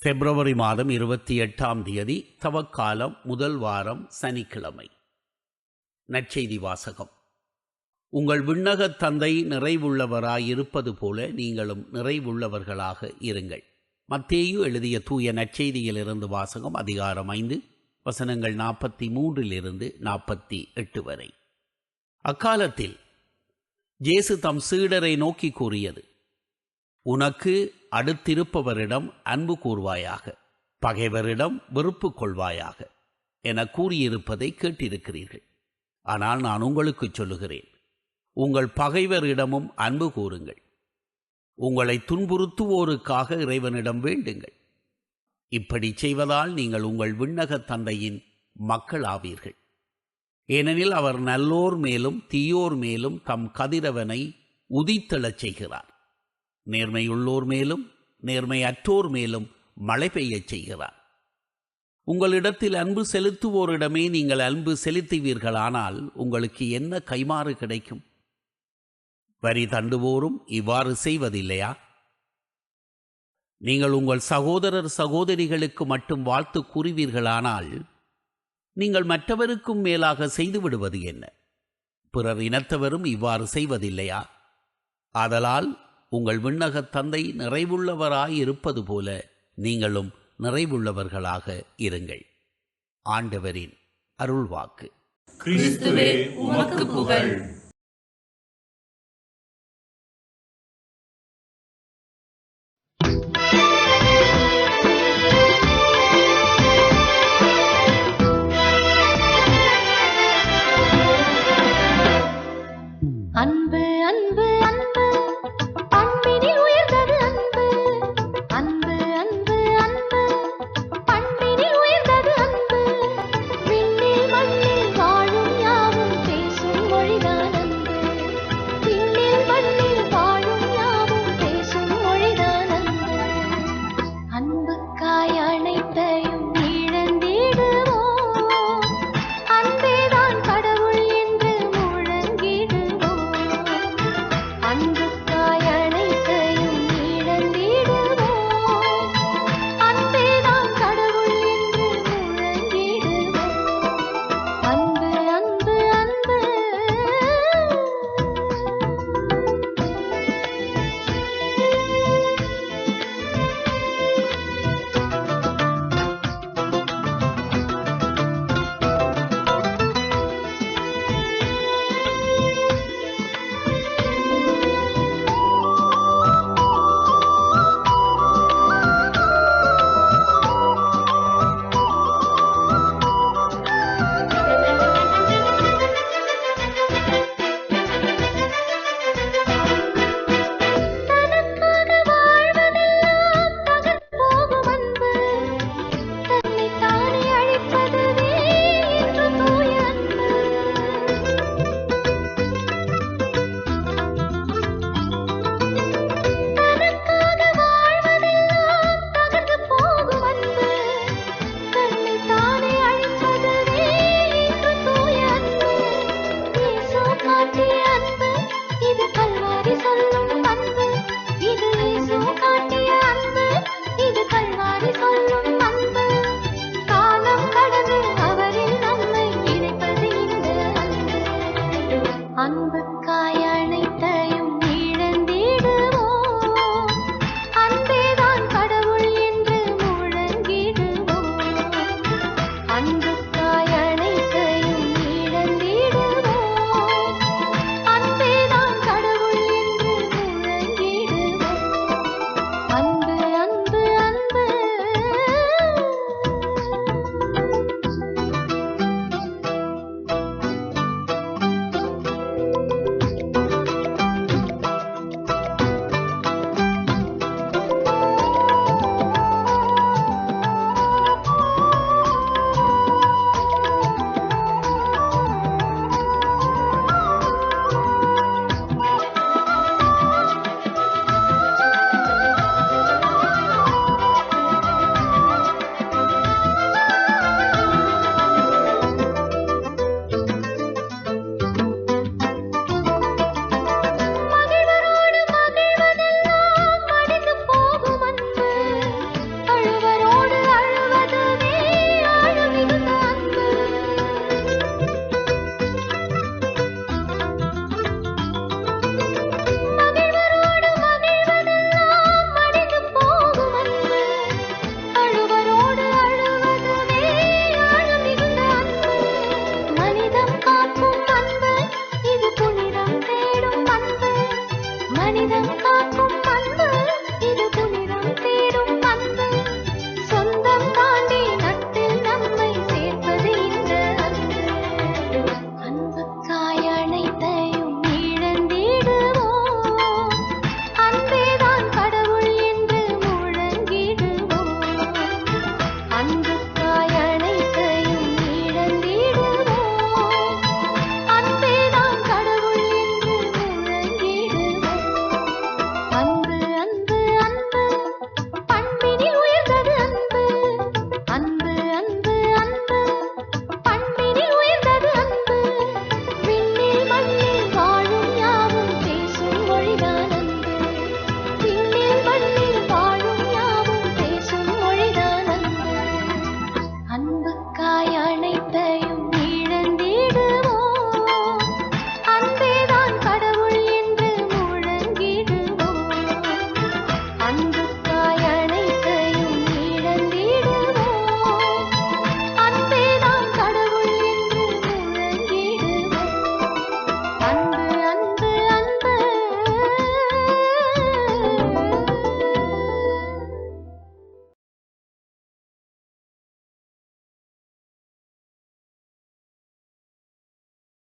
பிப்ரவரி மாதம் 28ஆம் தேதி தவக்காலம் முதல் வாரம் சனிக்கிழமை. நற்செய்தி வாசகம். உங்கள் விண்ணகத் தந்தை நிறைவுள்ளவராயிருப்பது போல நீங்களும் நிறைவுள்ளவர்களாக இருங்கள். மத்தேயு எழுதிய தூய நற்செய்தியிலிருந்து வாசகம். அதிகாரம் 5 வசனங்கள் 43 48 வரை. அக்காலத்தில் இயேசு தம் சீடரை நோக்கி கூறியது: உனக்கு அடுத்திருப்பவரிடம் அன்பு கூர்வாயாக, பகைவரிடம் வெறுப்பு கொள்வாயாக என கூறியிருப்பதை கேட்டிருக்கிறீர்கள். ஆனால் நான் உங்களுக்கு சொல்லுகிறேன், உங்கள் பகைவரிடமும் அன்பு கூறுங்கள், உங்களை துன்புறுத்துவோருக்காக இறைவனிடம் வேண்டுங்கள். இப்படி செய்வதால் நீங்கள் உங்கள் விண்ணகத் தந்தையின் மக்கள் ஆவீர்கள். ஏனெனில் அவர் நல்லோர் மேலும் தீயோர் மேலும் தம் கதிரவனை உதித்தெழச் செய்கிறார். நேர்மையுள்ளோர் மேலும் நேர்மையற்றோர் மேலும் மழை பெய்யச் செய்கிறார். உங்களிடத்தில் அன்பு செலுத்துவோரிடமே நீங்கள் அன்பு செலுத்துவீர்களானால் உங்களுக்கு என்ன கைமாறு கிடைக்கும்? வரி தண்டுவோரும் இவ்வாறு செய்வதில்லையா? நீங்கள் உங்கள் சகோதரர் சகோதரிகளுக்கு மட்டும் வாழ்த்து கூறுவீர்களானால் நீங்கள் மற்றவருக்கும் மேலாக செய்துவிடுவது என்ன? பிறர் இனத்தவரும் இவ்வாறு செய்வதில்லையா? ஆதலால் உங்கள் விண்ணகத் தந்தை நிறைவுள்ளவராயிருப்பது போல நீங்களும் நிறைவுள்ளவர்களாக இருங்கள். ஆண்டவரின் அருள்வாக்கு. கிறிஸ்துவே உமக்கு புகழ்.